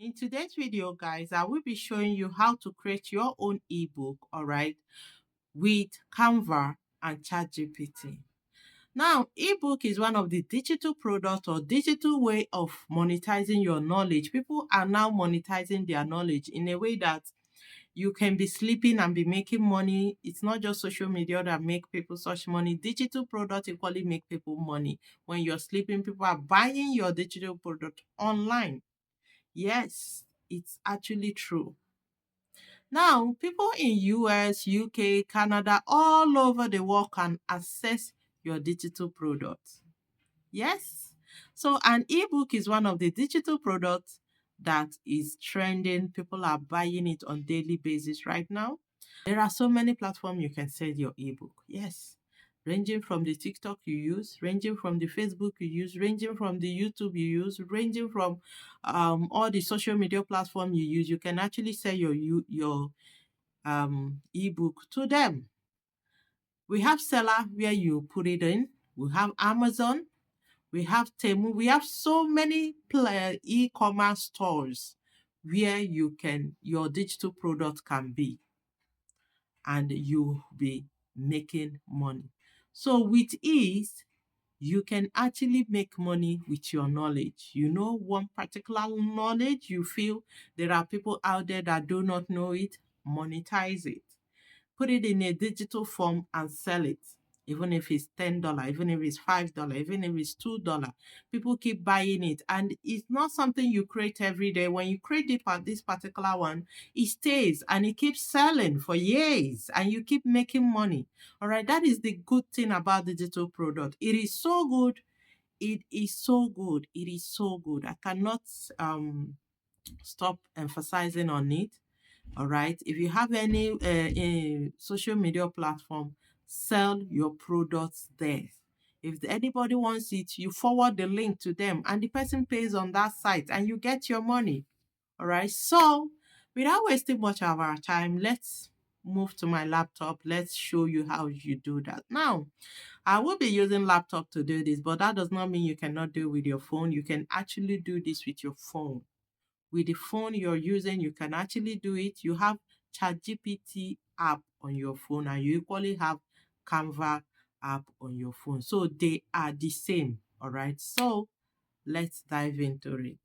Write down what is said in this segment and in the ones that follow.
In today's video, guys, I will be showing you how to create your own ebook, all right, with Canva and ChatGPT. Now, ebook is one of the digital products or digital way of monetizing your knowledge. People are now monetizing their knowledge in a way that you can be sleeping and be making money. It's not just social media that make people such money. Digital products equally make people money. When you're sleeping, people are buying your digital product online. Yes, it's actually true. Now, people in US, UK, Canada, all over the world can access your digital products. Yes. So an ebook is one of the digital products that is trending. People are buying it on daily basis right now. There are so many platforms you can sell your ebook. Yes. Ranging from the TikTok you use, ranging from the Facebook you use, ranging from the YouTube you use, ranging from all the social media platform you use, you can actually sell your ebook to them. We have seller where you put it in. We have Amazon, we have Temu, we have so many e-commerce stores where your digital product can be and you be making money. So with ease, you can actually make money with your knowledge. You know one particular knowledge you feel there are people out there that do not know it, monetize it. Put it in a digital form and sell it. Even if it's $10, even if it's $5, even if it's $2, people keep buying it. And it's not something you create every day. When you create this particular one, it stays and it keeps selling for years and you keep making money. All right, that is the good thing about digital product. It is so good. It is so good. It is so good. I cannot stop emphasizing on it. All right. If you have any social media platform, sell your products there. If anybody wants it, you forward the link to them and the person pays on that site and you get your money. All right. So, without wasting much of our time, let's move to my laptop. Let's show you how you do that. Now, I will be using laptop to do this, but that does not mean you cannot do it with your phone. You can actually do this with your phone. With the phone you're using, you can actually do it. You have ChatGPT app on your phone and you equally have Canva app on your phone. So they are the same. All right. So let's dive into it.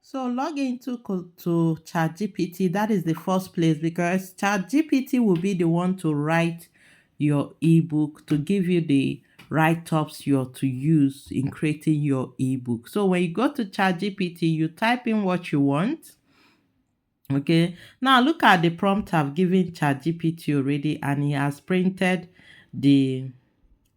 So log into to ChatGPT. That is the first place because ChatGPT will be the one to write your ebook to give you the write-ups you're to use in creating your ebook. So when you go to ChatGPT, you type in what you want. Okay. Now look at the prompt I've given ChatGPT already, and he has printed the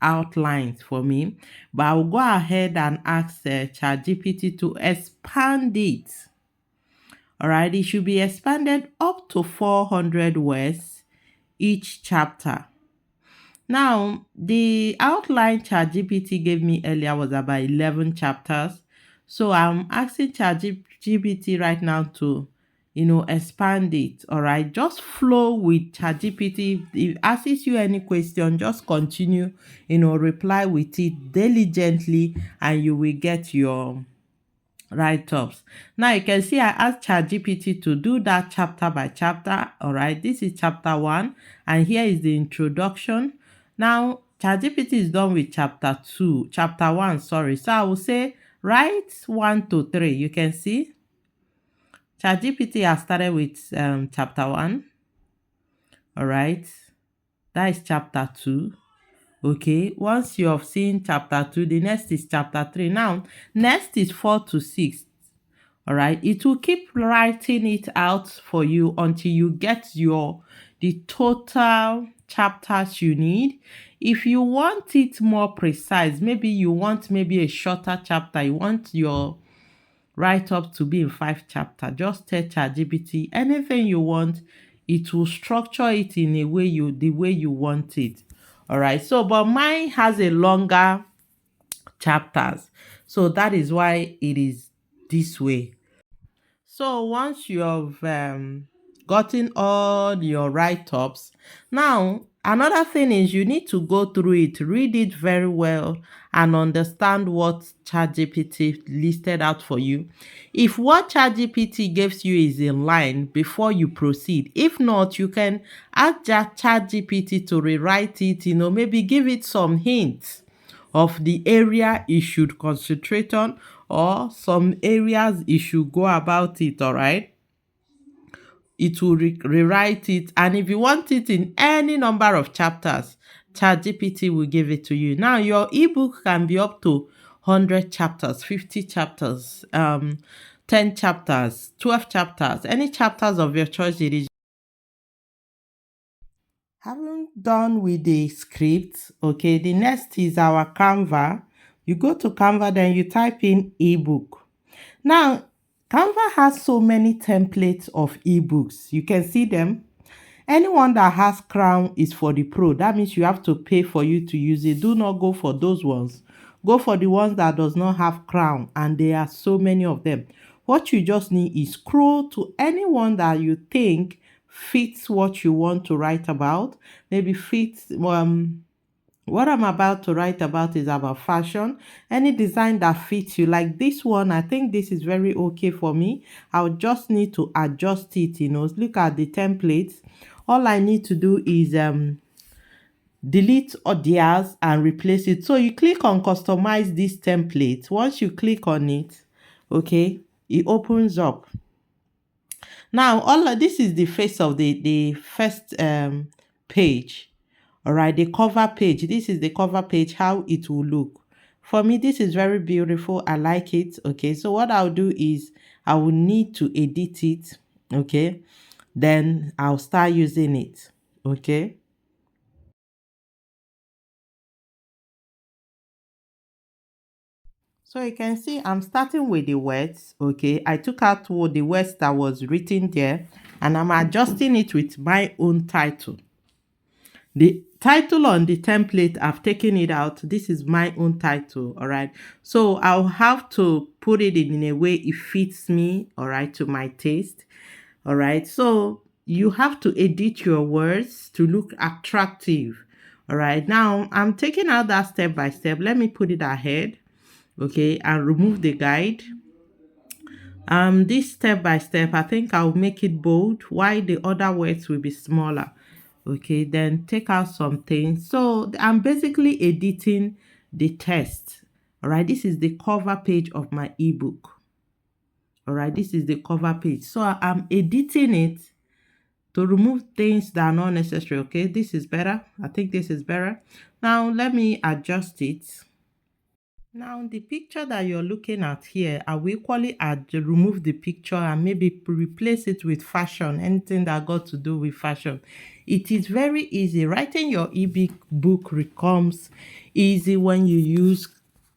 outlines for me. But I'll go ahead and ask ChatGPT to expand it. All right, it should be expanded up to 400 words each chapter. Now, the outline ChatGPT gave me earlier was about 11 chapters. So I'm asking ChatGPT right now to, expand it. All right, just flow with ChatGPT. If it asks you any question, just continue, reply with it diligently, and you will get your write-ups. Now you can see I asked ChatGPT to do that chapter by chapter. All right, this is chapter 1, and here is the introduction. Now ChatGPT is done with chapter 1, sorry. So I will say write 1 to 3. You can see ChatGPT has started with chapter 1. All right, that is chapter 2. Okay, once you have seen chapter 2, the next is chapter 3. Now next is 4 to 6. All right, it will keep writing it out for you until you get the total chapters you need. If you want it more precise, maybe you want a shorter chapter, you want your write up to be in 5 chapters, just tell ChatGPT anything you want. It will structure it in the way you want it. All right, so but mine has a longer chapters, so that is why it is this way. So once you have gotten all your write-ups. Now, another thing is you need to go through it, read it very well, and understand what ChatGPT listed out for you. If what ChatGPT gives you is in line before you proceed, if not, you can ask ChatGPT to rewrite it, maybe give it some hints of the area it should concentrate on or some areas it should go about it, all right? It will rewrite it, and if you want it in any number of chapters, ChatGPT will give it to you. Now your ebook can be up to 100 chapters, 50 chapters, 10 chapters, 12 chapters, any chapters of your choice it is. Having done with the script, okay, the next is our Canva. You go to Canva, then you type in ebook. Now, Canva has so many templates of ebooks. You can see them. Anyone that has Crown is for the pro. That means you have to pay for you to use it. Do not go for those ones. Go for the ones that does not have Crown, and there are so many of them. What you just need is scroll to anyone that you think fits what you want to write about. Maybe fits what I'm about to write about is about fashion. Any design that fits you, like this one, I think this is very okay for me. I'll just need to adjust it, look at the templates. All I need to do is delete theirs and replace it. So you click on customize this template. Once you click on it, okay, it opens up. Now, all of this is the face of the first page. All right, the cover page. This is the cover page, how it will look. For me, this is very beautiful. I like it. Okay, so what I'll do is I will need to edit it. Okay, then I'll start using it. Okay. So you can see I'm starting with the words. Okay, I took out the words that was written there, and I'm adjusting it with my own title. The title on the template, I've taken it out. This is my own title, all right? So I'll have to put it in a way it fits me, all right, to my taste, all right? So you have to edit your words to look attractive, all right? Now, I'm taking out that step by step. Let me put it ahead, okay, and remove the guide. This step by step, I think I'll make it bold, while the other words will be smaller. Okay, then take out some things. So I'm basically editing the text. All right, this is the cover page of my ebook. All right, this is the cover page. So I'm editing it to remove things that are not necessary. Okay, this is better. I think this is better. Now let me adjust it. Now, the picture that you're looking at here, I will equally remove the picture and maybe replace it with fashion, anything that got to do with fashion. It is very easy. Writing your ebook becomes easy when you use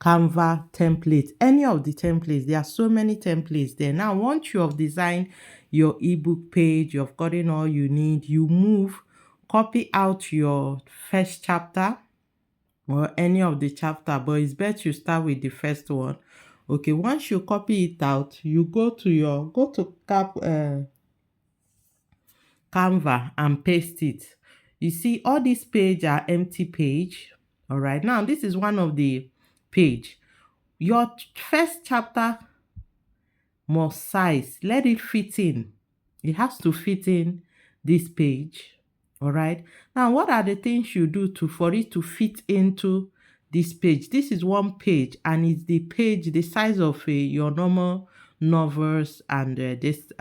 Canva templates. Any of the templates, there are so many templates there. Now, once you have designed your ebook page, you've gotten all you need, you move, copy out your first chapter or any of the chapter, but it's best you start with the first one. Okay, once you copy it out, you go to Canva and paste it. You see all these page are empty page. All right, now this is one of the page. Your first chapter must size, let it fit in. It has to fit in this page. All right, now what are the things you do for it to fit into this page? This is one page, and it's the page the size of your normal novels and this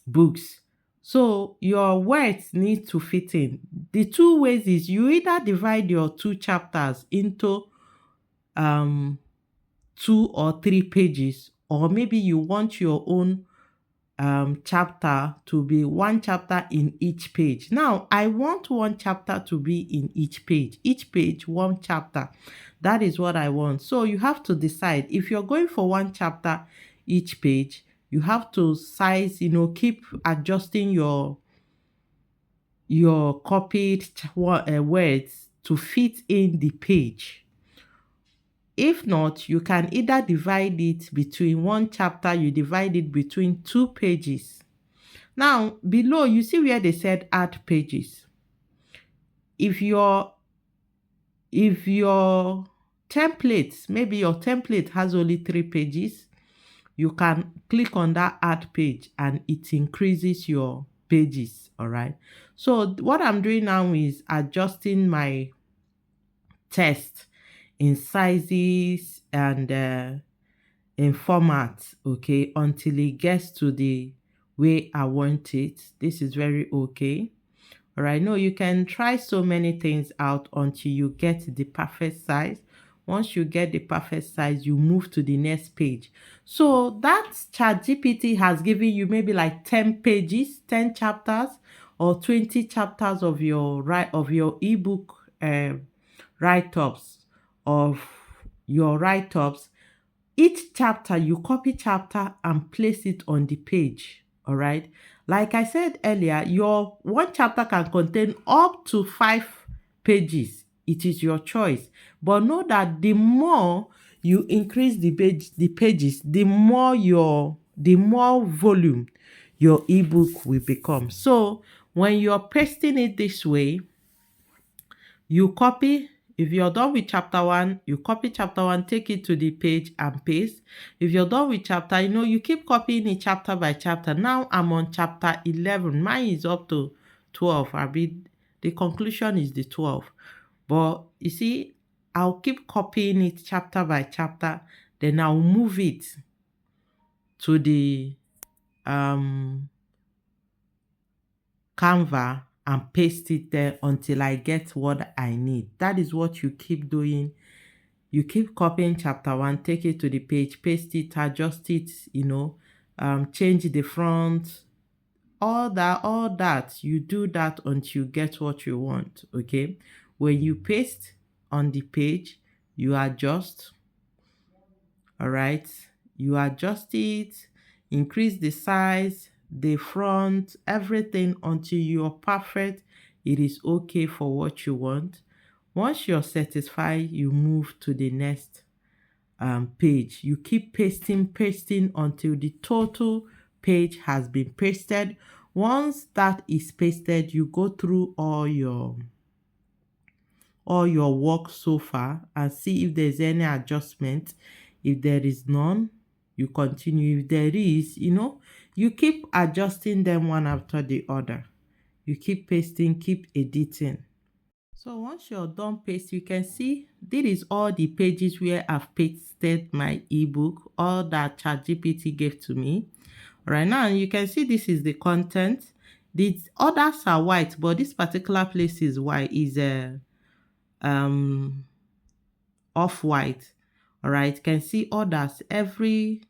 books. So your words need to fit in. The two ways is you either divide your two chapters into um 2 or 3 pages, or maybe you want your own chapter to be one chapter in each page. Now, I want one chapter to be in each page, one chapter. That is what I want. So you have to decide if you're going for one chapter each page, you have to size, keep adjusting your copied words to fit in the page. If not, you can either divide it between one chapter, you divide it between 2 pages. Now, below, you see where they said add pages. If your template, maybe your template has only 3 pages, you can click on that add page and it increases your pages. All right. So what I'm doing now is adjusting my text in sizes and in format, okay, until it gets to the way I want it. This is very okay. All right, no, you can try so many things out until you get the perfect size. Once you get the perfect size, you move to the next page. So that ChatGPT has given you maybe like 10 pages, 10 chapters, or 20 chapters of your ebook write-ups of your write-ups. Each chapter, you copy chapter and place it on the page. All right. Like I said earlier, your one chapter can contain up to 5 pages. It is your choice. But know that the more you increase the pages, the more volume your ebook will become. So when you're pasting it this way, you copy. If you're done with chapter 1, you copy chapter 1, take it to the page and paste. If you're done with chapter, you keep copying it chapter by chapter. Now I'm on chapter 11. Mine is up to 12. The conclusion is the 12. But you see, I'll keep copying it chapter by chapter. Then I'll move it to the Canva and paste it there until I get what I need. That is what you keep doing. You keep copying chapter 1, take it to the page, paste it, adjust it, change the front, all that. You do that until you get what you want, okay? When you paste on the page, you adjust, all right? You adjust it, increase the size, the front, everything until you're perfect. It is okay for what you want. Once you're satisfied, you move to the next page. You keep pasting until the total page has been pasted. Once that is pasted, you go through all your work so far and see if there's any adjustment. If there is none, you continue. If there is, you keep adjusting them one after the other. You keep pasting, keep editing. So once you're done pasting, you can see this is all the pages where I've pasted my ebook, all that ChatGPT gave to me. Right now, you can see this is the content. The others are white, but this particular place is white, is off-white. All right, you can see others. Every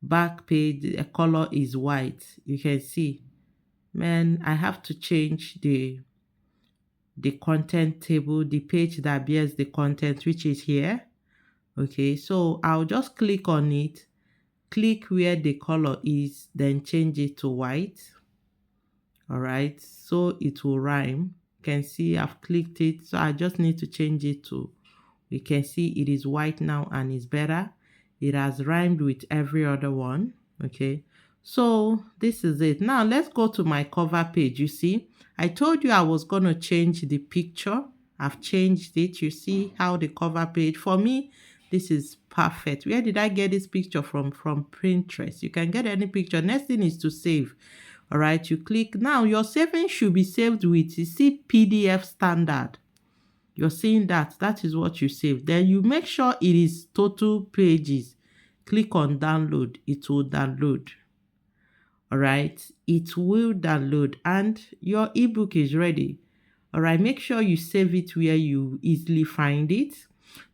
back page, the color is white. You can see, man, I have to change the content table, the page that bears the content, which is here. Okay, so I'll just click on it, click where the color is, then change it to white. All right, so it will rhyme. You can see I've clicked it, so I just need to change it to, you can see it is white now and it's better. It has rhymed with every other one. Okay, so this is it. Now let's go to my cover page. You see, I told you I was going to change the picture. I've changed it. You see how the cover page, for me, this is perfect. Where did I get this picture from? From Pinterest. You can get any picture. Next thing is to save. All right, you click. Now your saving should be saved with, you see, PDF standard. You're seeing that is what you save. Then you make sure it is total pages. Click on download. It will download. All right, it will download and your ebook is ready. All right, make sure you save it where you easily find it.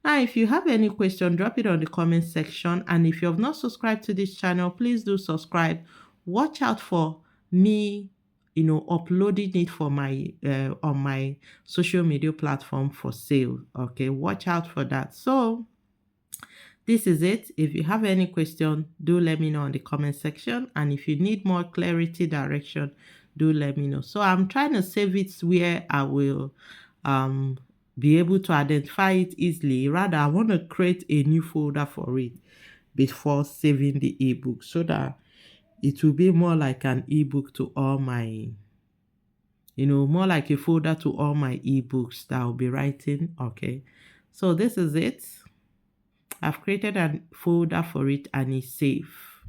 Now, if you have any question, drop it on the comment section. And if you have not subscribed to this channel, please do subscribe. Watch out for me, uploading it for my on my social media platform for sale. Okay, watch out for that. So this is it. If you have any question, do let me know in the comment section. And if you need more clarity, direction, do let me know. So I'm trying to save it where I will be able to identify it easily. Rather, I want to create a new folder for it before saving the ebook so that It will be more like an ebook to all my, more like a folder to all my ebooks that I'll be writing. Okay. So this is it. I've created a folder for it and it's safe.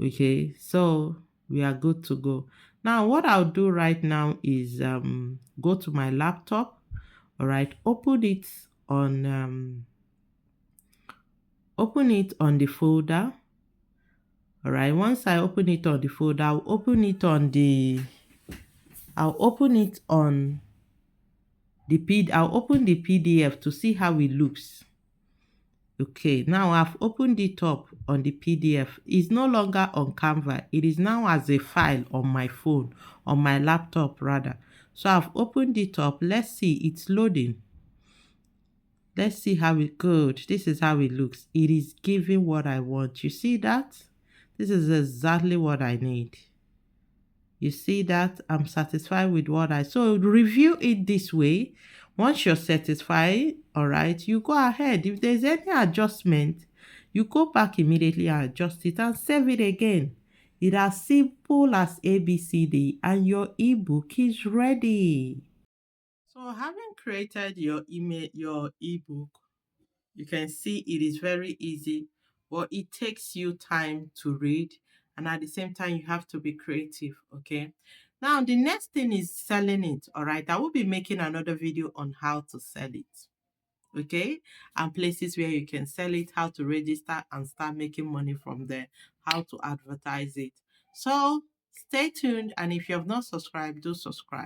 Okay. So we are good to go. Now, what I'll do right now is go to my laptop. All right. Open it on the folder. All right. Once I open it on the folder, I'll open it on I'll open the PDF to see how it looks. Okay, now I've opened it up on the PDF. It's no longer on Canva. It is now as a file on my phone, on my laptop rather. So I've opened it up. Let's see, it's loading. Let's see how it goes. This is how it looks. It is giving what I want. You see that? This is exactly what I need. You see that? I'm satisfied with what so review it this way. Once you're satisfied, all right, you go ahead. If there's any adjustment, you go back immediately and adjust it and save it again. It's as simple as ABCD and your ebook is ready. So having created your ebook, you can see it is very easy, but it takes you time to read, and at the same time, you have to be creative. Okay. Now, the next thing is selling it. All right. I will be making another video on how to sell it. Okay. And places where you can sell it, how to register and start making money from there, how to advertise it. So stay tuned. And if you have not subscribed, do subscribe.